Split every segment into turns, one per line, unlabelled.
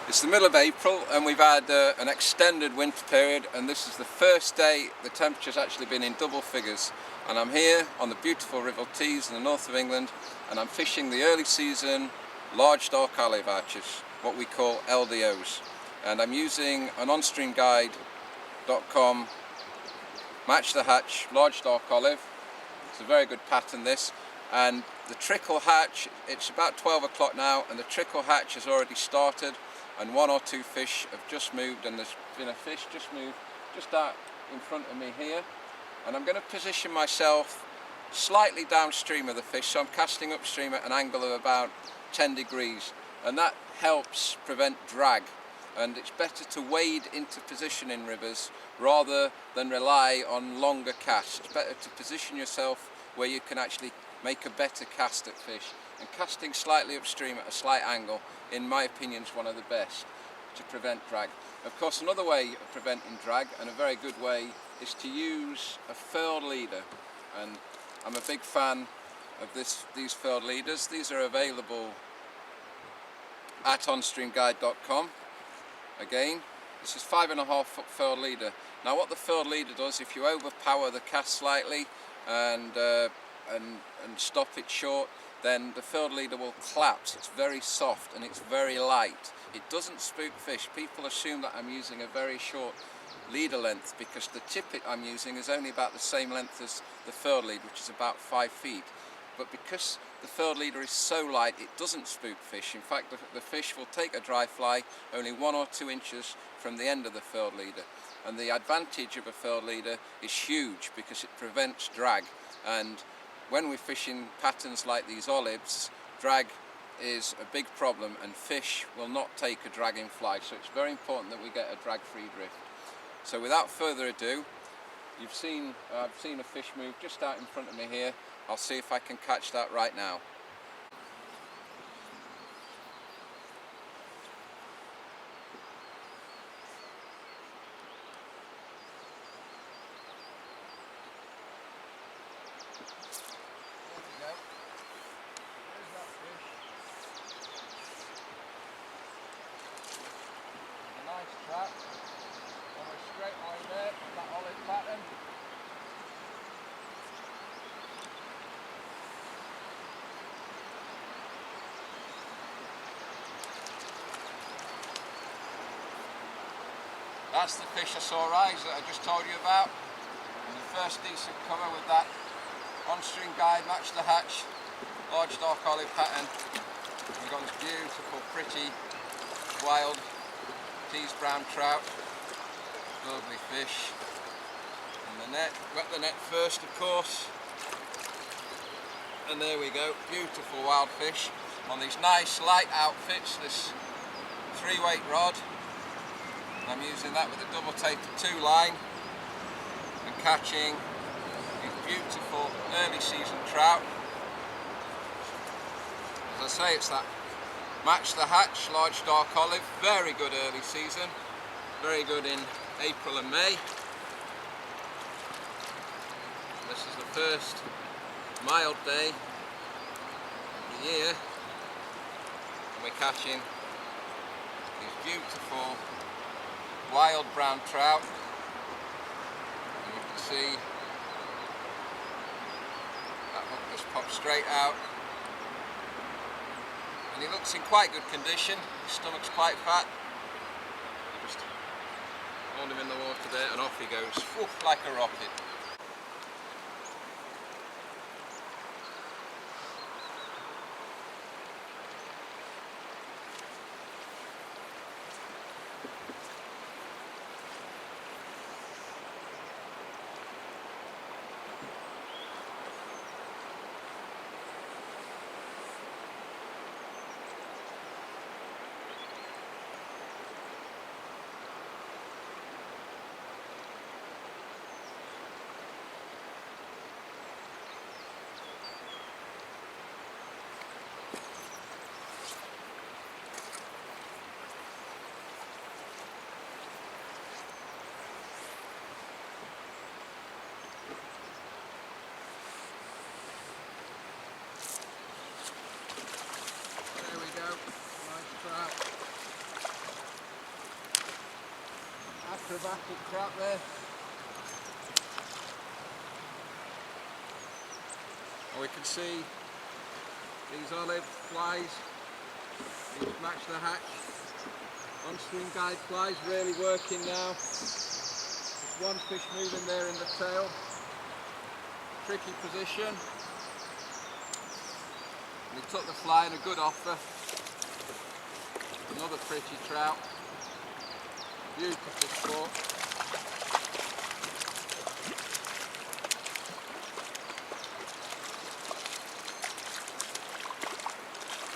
It's the middle of April and we've had an extended winter period, and this is the first day the temperature's actually been in double figures, and I'm here on the beautiful River Tees in the north of England, and I'm fishing the early season large dark olive arches, what we call LDOs, and I'm using an onstreamguide.com match the hatch large dark olive. It's a very good pattern, this, and the trickle hatch, it's about 12 o'clock now and the trickle hatch has already started, and one or two fish have just moved, and there's been a fish just moved just out in front of me here, and I'm going to position myself slightly downstream of the fish, so I'm casting upstream at an angle of about 10 degrees, and that helps prevent drag. And it's better to wade into position in rivers rather than rely on longer casts. It's better to position yourself where you can actually make a better cast at fish, and casting slightly upstream at a slight angle, in my opinion, is one of the best to prevent drag. Of course, another way of preventing drag, and a very good way, is to use a furled leader, and I'm a big fan of these furled leaders. These are available at onstreamguide.com. Again, this is 5.5 foot furled leader. Now what the furled leader does, if you overpower the cast slightly and stop it short, then the furled leader will collapse. It's very soft and it's very light. It doesn't spook fish. People assume that I'm using a very short leader length because the tippet I'm using is only about the same length as the furled leader, which is about 5 feet. But because the furled leader is so light, it doesn't spook fish. In fact, the fish will take a dry fly only 1 or 2 inches from the end of the furled leader. And the advantage of a furled leader is huge because it prevents drag. And when we're fishing patterns like these olives, drag is a big problem and fish will not take a dragging fly. So it's very important that we get a drag-free drift. So without further ado, I've seen a fish move just out in front of me here. I'll see if I can catch that right now. There we go. There's that fish. A nice trout. On a straight line there, that olive pattern. That's the fish I saw rise that I just told you about. And the first decent cover with that on-string guide, match the hatch, large dark olive pattern. We've got this beautiful, pretty, wild teased brown trout. Lovely fish. And the net, wet the net first of course. And there we go, beautiful wild fish on these nice light outfits, this 3-weight rod. I'm using that with a double tapered 2 line and catching these beautiful early season trout. As I say, it's that match the hatch large dark olive, very good early season, very good in April and May. This is the first mild day of the year and we're catching these beautiful wild brown trout, and you can see that hook just popped straight out, and he looks in quite good condition. His stomach's quite fat. Just hold him in the water there and off he goes, woof, like a rocket. backward trout there. And we can see these olive flies, these match the hatch, on-stream guide flies really working now. There's one fish moving there in the tail, tricky position. And he took the fly and a good offer. Another pretty trout, beautiful sport.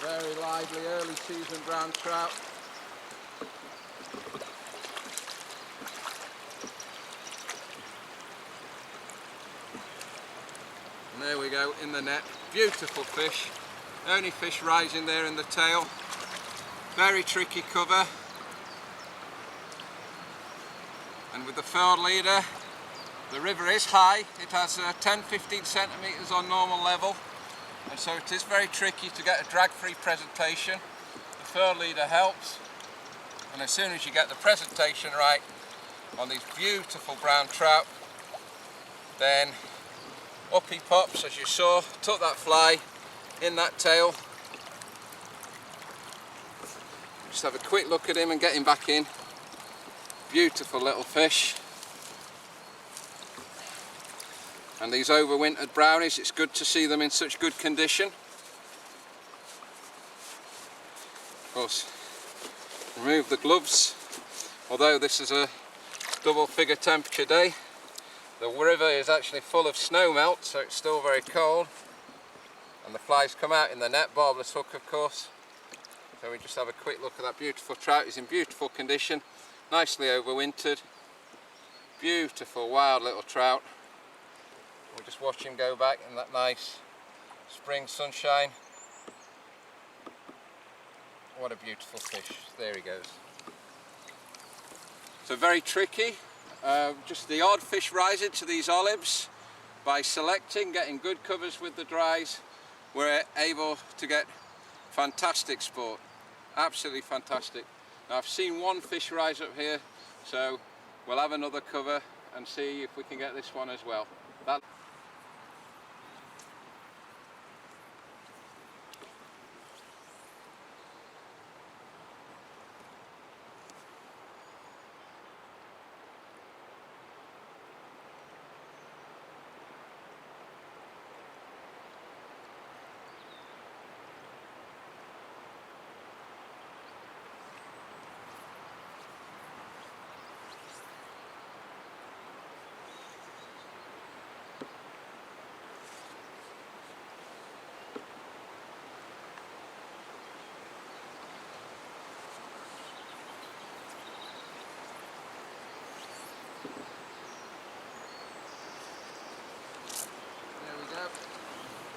Very lively early season brown trout. And there we go in the net, beautiful fish. Only fish rising there in the tail. Very tricky cover. And with the furled leader, the river is high. It has 10-15 centimetres on normal level. And so it is very tricky to get a drag-free presentation. The furled leader helps. And as soon as you get the presentation right on these beautiful brown trout, then up he pops, as you saw, took that fly in that tail. Just have a quick look at him and get him back in. Beautiful little fish. And these overwintered brownies, it's good to see them in such good condition. Of course, remove the gloves. Although this is a double figure temperature day, the river is actually full of snow melt, so it's still very cold. And the flies come out in the net, barbless hook of course. So we just have a quick look at that beautiful trout. He's in beautiful condition, nicely overwintered. Beautiful wild little trout. We'll just watch him go back in that nice spring sunshine. What a beautiful fish. There he goes. So very tricky. Just the odd fish rising to these olives. By selecting, getting good covers with the dries, we're able to get fantastic sport. Absolutely fantastic. Now I've seen one fish rise up here, so we'll have another cover and see if we can get this one as well.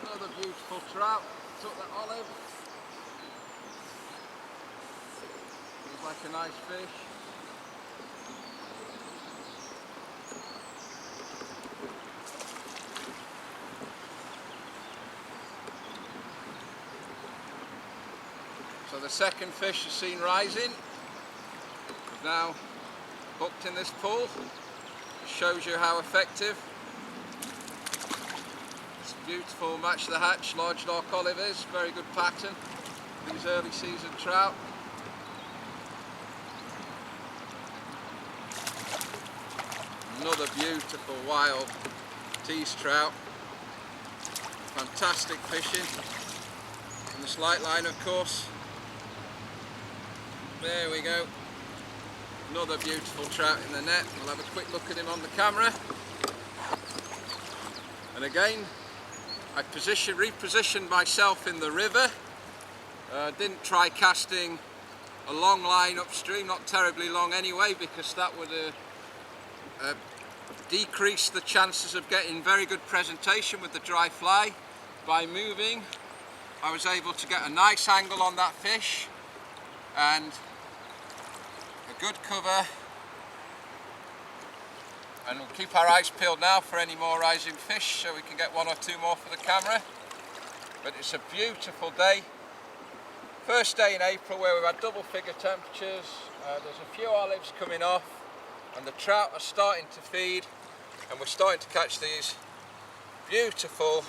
Another beautiful trout, took that olive. Looks like a nice fish. So the second fish is seen rising. We've now hooked in this pool. It shows you how effective beautiful match the hatch large dark olive is. Very good pattern, these early season trout. Another beautiful wild tease trout. Fantastic fishing in the slight line of course. There we go. Another beautiful trout in the net. We'll have a quick look at him on the camera. And again, I repositioned myself in the river. Didn't try casting a long line upstream, not terribly long anyway, because that would decrease the chances of getting very good presentation with the dry fly. By moving, I was able to get a nice angle on that fish and a good cover. And we'll keep our eyes peeled now for any more rising fish so we can get one or two more for the camera. But it's a beautiful day. First day in April where we've had double figure temperatures. There's a few olives coming off. and the trout are starting to feed, and we're starting to catch these beautiful,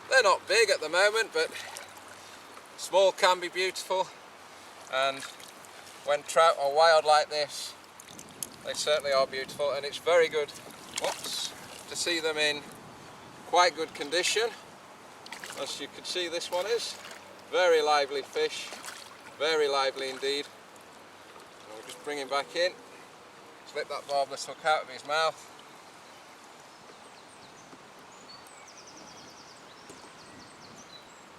they're not big at the moment, but small can be beautiful, and when trout are wild like this, they certainly are beautiful, and it's very good to see them in quite good condition. As you can see, this one is very lively fish, very lively indeed. And we'll just bring him back in, slip that barbless hook out of his mouth.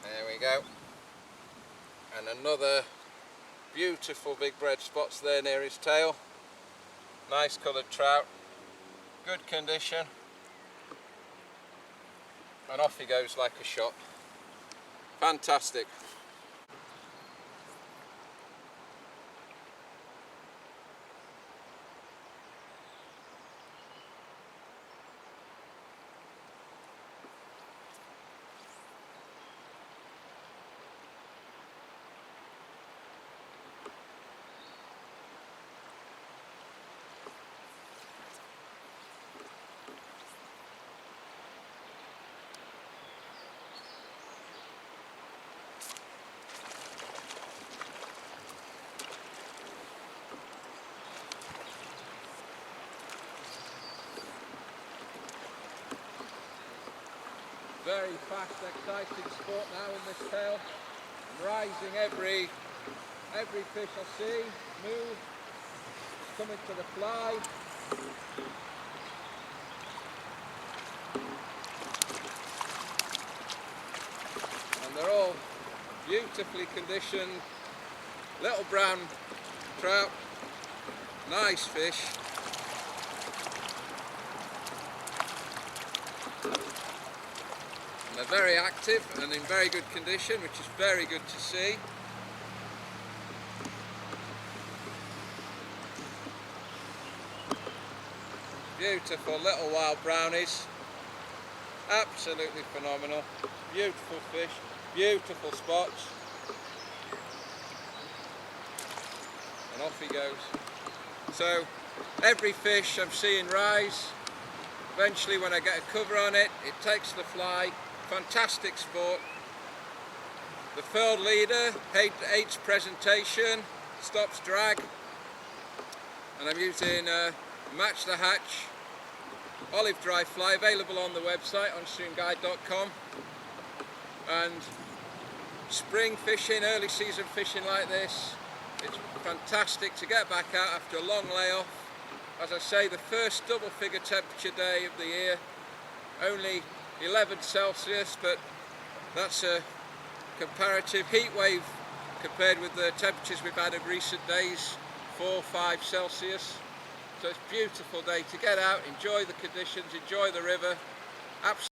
There we go. And another beautiful big red spots there near his tail. Nice coloured trout, good condition, and off he goes like a shot. Fantastic. Very fast, exciting sport now in this tail. I'm rising every fish I see, move, coming to the fly. And they're all beautifully conditioned, little brown trout, nice fish. They're very active and in very good condition, which is very good to see. Beautiful little wild brownies, absolutely phenomenal, beautiful fish, beautiful spots. And off he goes. So every fish I'm seeing rise. Eventually when I get a cover on it, it takes the fly. Fantastic sport. The furled leader hates presentation, stops drag, and I'm using Match the Hatch olive dry fly, available on the website upstreamguide.com. And spring fishing, early season fishing like this, it's fantastic to get back out after a long layoff. As I say, the first double figure temperature day of the year, only 11 Celsius, but that's a comparative heat wave compared with the temperatures we've had of recent days, 4 or 5 Celsius. So it's a beautiful day to get out, enjoy the conditions, enjoy the river. Absolutely